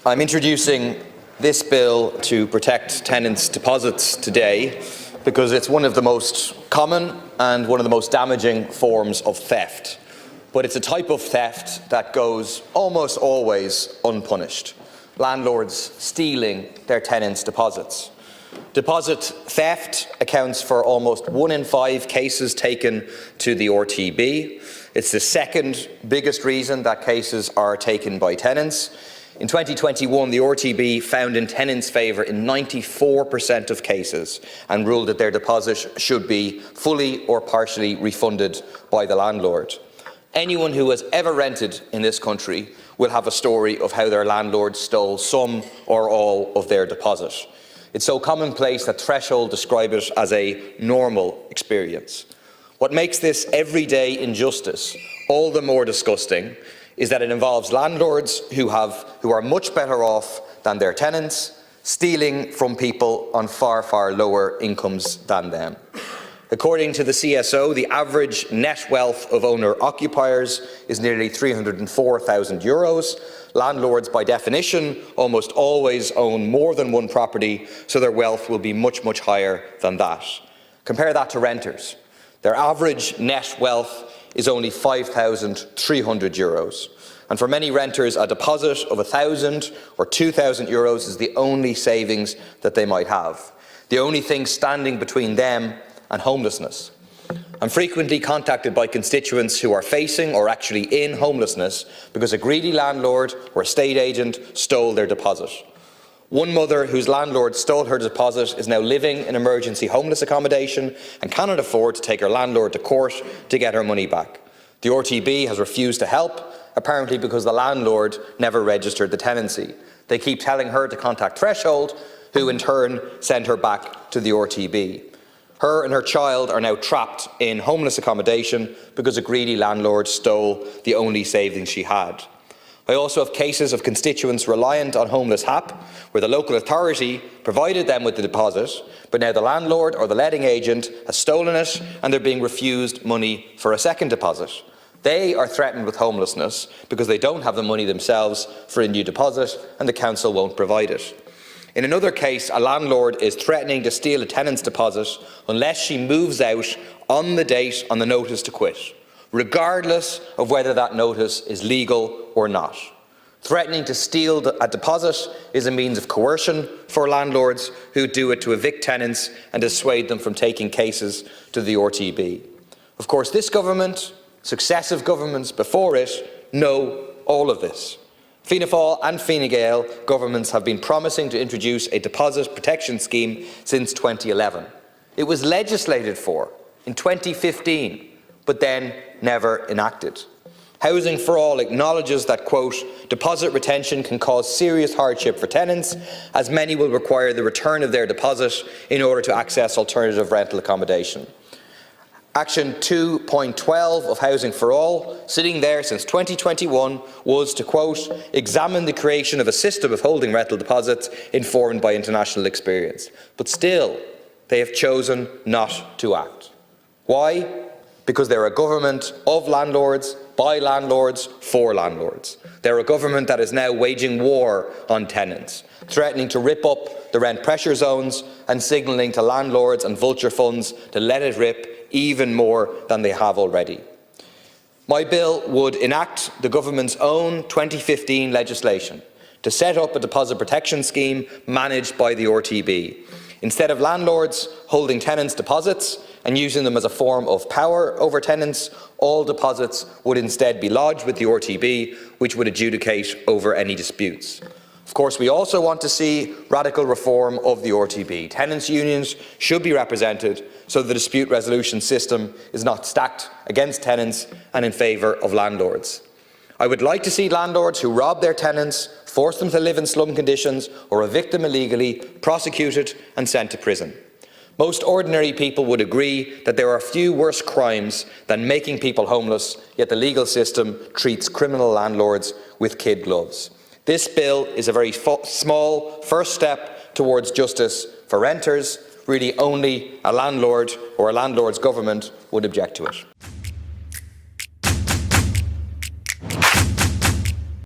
I'm introducing this bill to protect tenants' deposits today because it's one of the most common and one of the most damaging forms of theft. But it's a type of theft that goes almost always unpunished. Landlords stealing their tenants' deposits. Deposit theft accounts for almost 1 in 5 cases taken to the RTB. It's the second biggest reason that cases are taken by tenants. In 2021, the RTB found in tenants' favour in 94% of cases and ruled that their deposit should be fully or partially refunded by the landlord. Anyone who has ever rented in this country will have a story of how their landlord stole some or all of their deposit. It's so commonplace that Threshold describe it as a normal experience. What makes this everyday injustice all the more disgusting is that it involves landlords who are much better off than their tenants, stealing from people on far, far lower incomes than them. According to the CSO, the average net wealth of owner-occupiers is nearly €304,000. Landlords, by definition, almost always own more than one property, so their wealth will be much, much higher than that. Compare that to renters. Their average net wealth is only €5,300. And for many renters, a deposit of €1,000 or €2,000 is the only savings that they might have, the only thing standing between them and homelessness. I'm frequently contacted by constituents who are facing or actually in homelessness because a greedy landlord or estate agent stole their deposit. One mother whose landlord stole her deposit is now living in emergency homeless accommodation and cannot afford to take her landlord to court to get her money back. The RTB has refused to help, apparently because the landlord never registered the tenancy. They keep telling her to contact Threshold, who in turn send her back to the RTB. Her and her child are now trapped in homeless accommodation because a greedy landlord stole the only savings she had. I also have cases of constituents reliant on Homeless HAP, where the local authority provided them with the deposit, but now the landlord or the letting agent has stolen it and they're being refused money for a second deposit. They are threatened with homelessness because they don't have the money themselves for a new deposit and the council won't provide it. In another case, a landlord is threatening to steal a tenant's deposit unless she moves out on the date on the notice to quit, regardless of whether that notice is legal or not. Threatening to steal a deposit is a means of coercion for landlords who do it to evict tenants and dissuade them from taking cases to the RTB. Of course, this government, successive governments before it, know all of this. Fianna Fáil and Fine Gael governments have been promising to introduce a deposit protection scheme since 2011. It was legislated for in 2015, but then never enacted. Housing for All acknowledges that, quote, deposit retention can cause serious hardship for tenants, as many will require the return of their deposit in order to access alternative rental accommodation. Action 2.12 of Housing for All, sitting there since 2021, was to, quote, examine the creation of a system of holding rental deposits informed by international experience. But still, they have chosen not to act. Why? Because they're a government of landlords, by landlords, for landlords. They're a government that is now waging war on tenants, threatening to rip up the rent pressure zones and signalling to landlords and vulture funds to let it rip even more than they have already. My bill would enact the government's own 2015 legislation to set up a deposit protection scheme managed by the RTB. Instead of landlords holding tenants' deposits and using them as a form of power over tenants, all deposits would instead be lodged with the RTB, which would adjudicate over any disputes. Of course, we also want to see radical reform of the RTB. Tenants' unions should be represented so the dispute resolution system is not stacked against tenants and in favour of landlords. I would like to see landlords who rob their tenants, force them to live in slum conditions or evict them illegally, prosecuted and sent to prison. Most ordinary people would agree that there are few worse crimes than making people homeless, yet the legal system treats criminal landlords with kid gloves. This bill is a very small first step towards justice for renters. Really, only a landlord or a landlord's government would object to it.